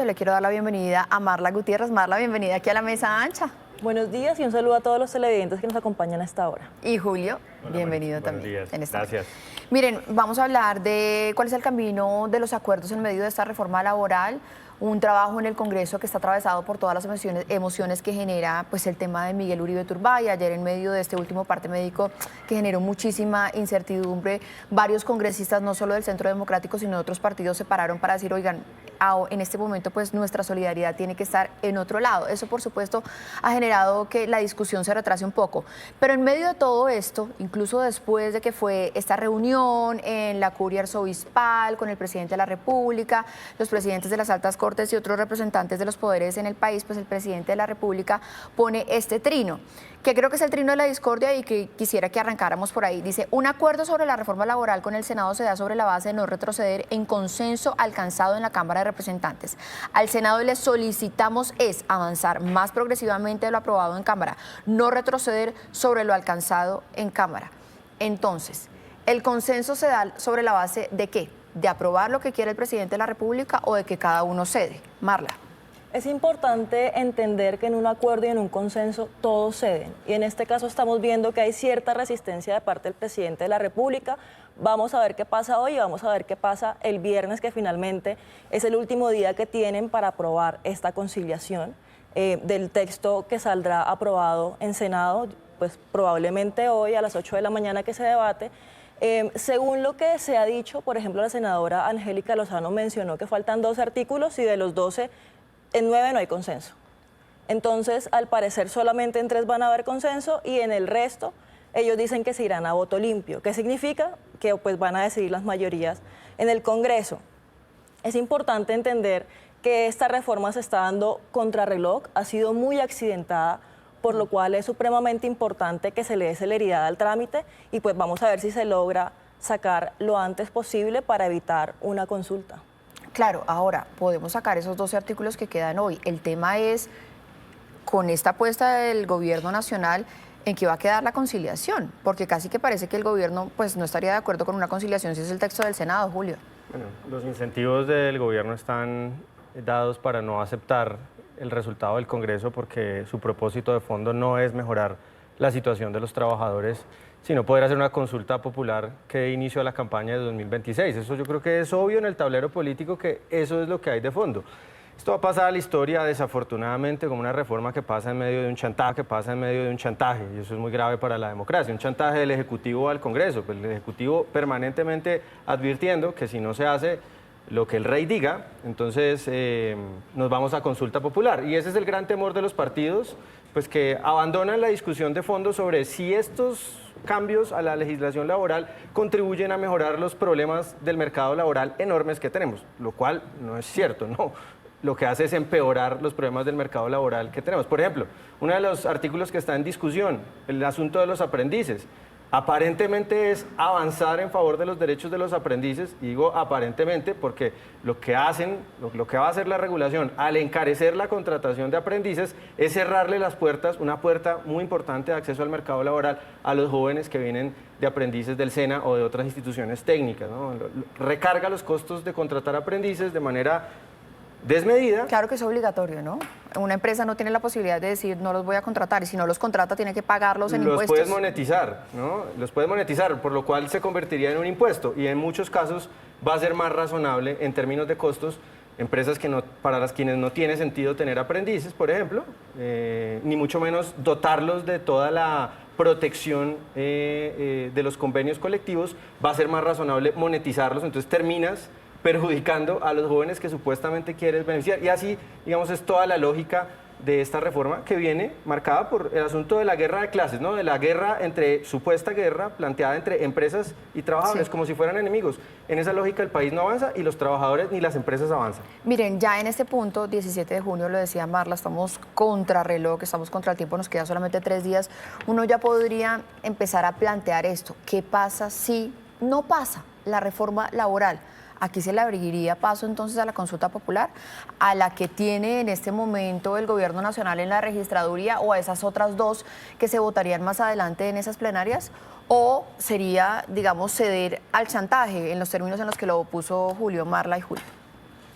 Le quiero dar la bienvenida a Marla Gutiérrez. Marla, bienvenida aquí a la mesa ancha. Buenos días y un saludo a todos los televidentes que nos acompañan a esta hora. Y Julio, Hola, bienvenido Buenos también. días. Gracias. Miren, vamos a hablar de cuál es el camino de los acuerdos en medio de esta reforma laboral, un trabajo en el Congreso que está atravesado por todas las emociones que genera pues, el tema de Miguel Uribe Turbay. Ayer en medio de este último parte médico que generó muchísima incertidumbre, varios congresistas, no solo del Centro Democrático, sino de otros partidos, se pararon para decir, oigan, en este momento pues nuestra solidaridad tiene que estar en otro lado. Eso por supuesto ha generado que la discusión se retrase un poco, pero en medio de todo esto, incluso después de que fue esta reunión en la curia arzobispal con el presidente de la República, los presidentes de las altas cortes y otros representantes de los poderes en el país, pues el presidente de la República pone este trino, que creo que es el trino de la discordia y que quisiera que arrancáramos por ahí. Dice, un acuerdo sobre la reforma laboral con el Senado se da sobre la base de no retroceder en consenso alcanzado en la Cámara de Representantes. Al Senado le solicitamos es avanzar más progresivamente de lo aprobado en Cámara, no retroceder sobre lo alcanzado en Cámara. Entonces, ¿el consenso se da sobre la base de qué? ¿De aprobar lo que quiere el presidente de la República o de que cada uno cede? Marla. Es importante entender que en un acuerdo y en un consenso todos ceden. Y en este caso estamos viendo que hay cierta resistencia de parte del presidente de la República. Vamos a ver qué pasa hoy y vamos a ver qué pasa el viernes, que finalmente es el último día que tienen para aprobar esta conciliación del texto que saldrá aprobado en Senado, pues probablemente hoy a las 8 de la mañana que se debate. Según lo que se ha dicho, por ejemplo, la senadora Angélica Lozano mencionó que faltan 12 artículos y de los 12, en 9 no hay consenso. Entonces, al parecer, solamente en 3 van a haber consenso y en el resto ellos dicen que se irán a voto limpio. ¿Qué significa? Que pues, van a decidir las mayorías en el Congreso. Es importante entender que esta reforma se está dando contrarreloj, ha sido muy accidentada, por lo cual es supremamente importante que se le dé celeridad al trámite y pues vamos a ver si se logra sacar lo antes posible para evitar una consulta. Claro, ahora podemos sacar esos 12 artículos que quedan hoy. El tema es, con esta apuesta del gobierno nacional, ¿en qué va a quedar la conciliación? Porque casi que parece que el gobierno pues, no estaría de acuerdo con una conciliación si es el texto del Senado, Julio. Bueno, los incentivos del gobierno están dados para no aceptar el resultado del Congreso porque su propósito de fondo no es mejorar la situación de los trabajadores, sino poder hacer una consulta popular que dé inicio a la campaña de 2026. Eso yo creo que es obvio en el tablero político que eso es lo que hay de fondo. Esto va a pasar a la historia, desafortunadamente, como una reforma que pasa en medio de un chantaje, y eso es muy grave para la democracia. Un chantaje del Ejecutivo al Congreso, pues el Ejecutivo permanentemente advirtiendo que si no se hace lo que el rey diga, entonces nos vamos a consulta popular. Y ese es el gran temor de los partidos, pues que abandonan la discusión de fondo sobre si estos cambios a la legislación laboral contribuyen a mejorar los problemas del mercado laboral enormes que tenemos, lo cual no es cierto, no. Lo que hace es empeorar los problemas del mercado laboral que tenemos. Por ejemplo, uno de los artículos que está en discusión, el asunto de los aprendices, aparentemente es avanzar en favor de los derechos de los aprendices, y digo aparentemente porque lo que va a hacer la regulación al encarecer la contratación de aprendices es cerrarle las puertas, una puerta muy importante de acceso al mercado laboral a los jóvenes que vienen de aprendices del SENA o de otras instituciones técnicas, ¿no? Recarga los costos de contratar aprendices de manera desmedida. Claro que es obligatorio, ¿no? Una empresa no tiene la posibilidad de decir no los voy a contratar y si no los contrata tiene que pagarlos en impuestos. Los puedes monetizar, ¿no? Los puedes monetizar, por lo cual se convertiría en un impuesto y en muchos casos va a ser más razonable en términos de costos. Empresas que no, para las quienes no tiene sentido tener aprendices, por ejemplo, ni mucho menos dotarlos de toda la protección de los convenios colectivos, va a ser más razonable monetizarlos, entonces terminas perjudicando a los jóvenes que supuestamente quieres beneficiar. Y así, digamos, es toda la lógica de esta reforma que viene marcada por el asunto de la guerra de clases, ¿no? De la guerra supuesta guerra planteada entre empresas y trabajadores, sí, como si fueran enemigos. En esa lógica el país no avanza y los trabajadores ni las empresas avanzan. Miren, ya en este punto, 17 de junio, lo decía Marla, estamos contra reloj, estamos contra el tiempo, nos quedan solamente 3 días. Uno ya podría empezar a plantear esto. ¿Qué pasa si no pasa la reforma laboral? Aquí se le abriría paso entonces a la consulta popular, a la que tiene en este momento el gobierno nacional en la registraduría, o a esas otras 2 que se votarían más adelante en esas plenarias, o sería, digamos, ceder al chantaje en los términos en los que lo puso Julio, Marla y Julio.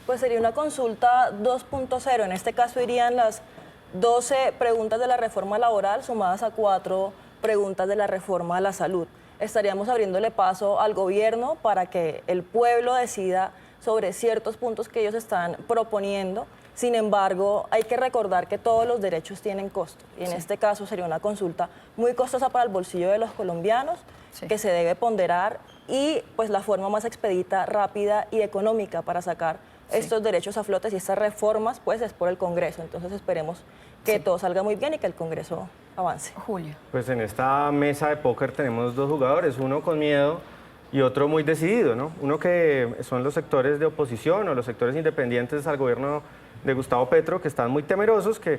Pues sería una consulta 2.0. En este caso irían las 12 preguntas de la reforma laboral sumadas a 4 preguntas de la reforma a la salud. Estaríamos abriéndole paso al gobierno para que el pueblo decida sobre ciertos puntos que ellos están proponiendo. Sin embargo, hay que recordar que todos los derechos tienen costo. Y en este caso sería una consulta muy costosa para el bolsillo de los colombianos, que se debe ponderar, y pues la forma más expedita, rápida y económica para sacar estos derechos a flote y estas reformas pues es por el Congreso. Entonces esperemos que todo salga muy bien y que el Congreso avance. Julio. Pues en esta mesa de póker tenemos dos jugadores, uno con miedo y otro muy decidido, ¿no? Uno que son los sectores de oposición o los sectores independientes al gobierno de Gustavo Petro, que están muy temerosos, que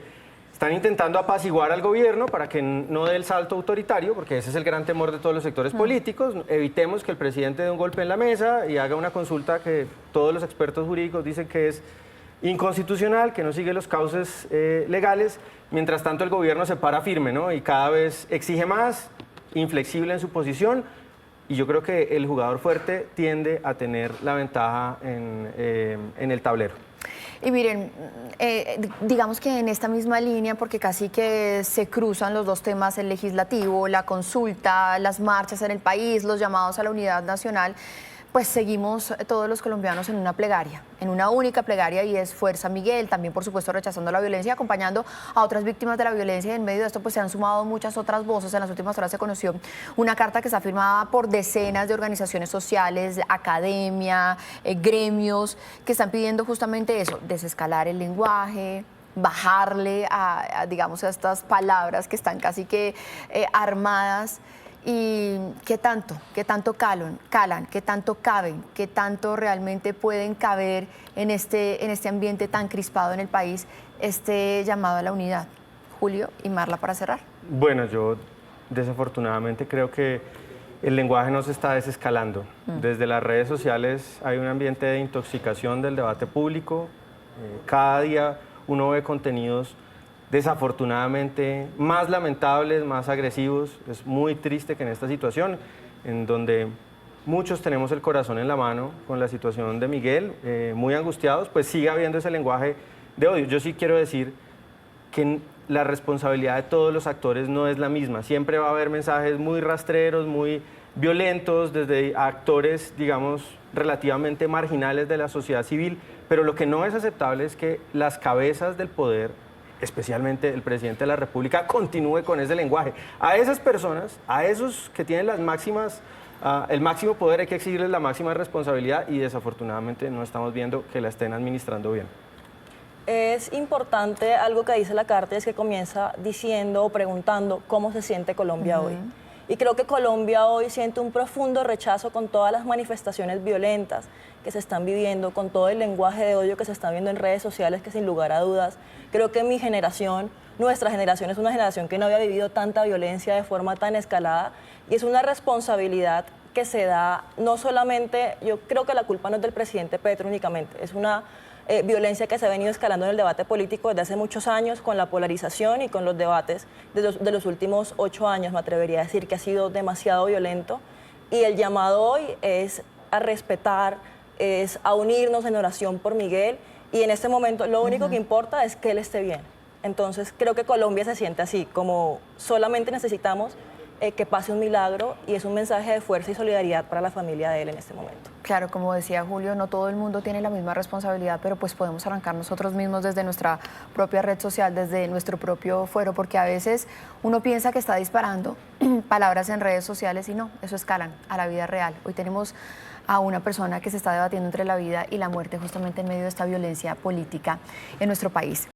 están intentando apaciguar al gobierno para que no dé el salto autoritario, porque ese es el gran temor de todos los sectores políticos. Evitemos que el presidente dé un golpe en la mesa y haga una consulta que todos los expertos jurídicos dicen que es inconstitucional, que no sigue los cauces legales. Mientras tanto, el gobierno se para firme, ¿no? Y cada vez exige más, inflexible en su posición. Y yo creo que el jugador fuerte tiende a tener la ventaja en el tablero. Y miren, digamos que en esta misma línea, porque casi que se cruzan los dos temas, el legislativo, la consulta, las marchas en el país, los llamados a la unidad nacional, pues seguimos todos los colombianos en una plegaria, en una única plegaria, y es Fuerza Miguel, también por supuesto rechazando la violencia, acompañando a otras víctimas de la violencia, y en medio de esto pues se han sumado muchas otras voces. En las últimas horas se conoció una carta que está firmada por decenas de organizaciones sociales, academia, gremios, que están pidiendo justamente eso, desescalar el lenguaje, bajarle digamos, a estas palabras que están casi que armadas. ¿Y qué tanto calan, qué tanto caben, qué tanto realmente pueden caber en este ambiente tan crispado en el país, este llamado a la unidad? Julio y Marla, para cerrar. Bueno, yo desafortunadamente creo que el lenguaje no se está desescalando. Desde las redes sociales hay un ambiente de intoxicación del debate público. Cada día uno ve contenidos desafortunadamente más lamentables, más agresivos. Es muy triste que en esta situación, en donde muchos tenemos el corazón en la mano con la situación de Miguel, muy angustiados, pues siga habiendo ese lenguaje de odio. Yo sí quiero decir que la responsabilidad de todos los actores no es la misma. Siempre va a haber mensajes muy rastreros, muy violentos, desde actores, digamos, relativamente marginales de la sociedad civil, pero lo que no es aceptable es que las cabezas del poder, especialmente el presidente de la República, continúe con ese lenguaje. A esas personas, a esos que tienen las máximas, el máximo poder, hay que exigirles la máxima responsabilidad, y desafortunadamente no estamos viendo que la estén administrando bien. Es importante algo que dice la carta, es que comienza diciendo o preguntando cómo se siente Colombia hoy. Y creo que Colombia hoy siente un profundo rechazo con todas las manifestaciones violentas que se están viviendo, con todo el lenguaje de odio que se está viendo en redes sociales, que sin lugar a dudas, creo que mi generación, nuestra generación, es una generación que no había vivido tanta violencia de forma tan escalada, y es una responsabilidad que se da no solamente, yo creo que la culpa no es del presidente Petro únicamente, es una violencia que se ha venido escalando en el debate político desde hace muchos años, con la polarización y con los debates de los últimos 8 años. Me atrevería a decir que ha sido demasiado violento, y el llamado hoy es a respetar, es a unirnos en oración por Miguel, y en este momento lo único que importa es que él esté bien. Entonces creo que Colombia se siente así, como solamente necesitamos que pase un milagro, y es un mensaje de fuerza y solidaridad para la familia de él en este momento. Claro, como decía Julio, no todo el mundo tiene la misma responsabilidad, pero pues podemos arrancar nosotros mismos desde nuestra propia red social, desde nuestro propio fuero, porque a veces uno piensa que está disparando palabras en redes sociales y no, eso escalan a la vida real. Hoy tenemos a una persona que se está debatiendo entre la vida y la muerte justamente en medio de esta violencia política en nuestro país.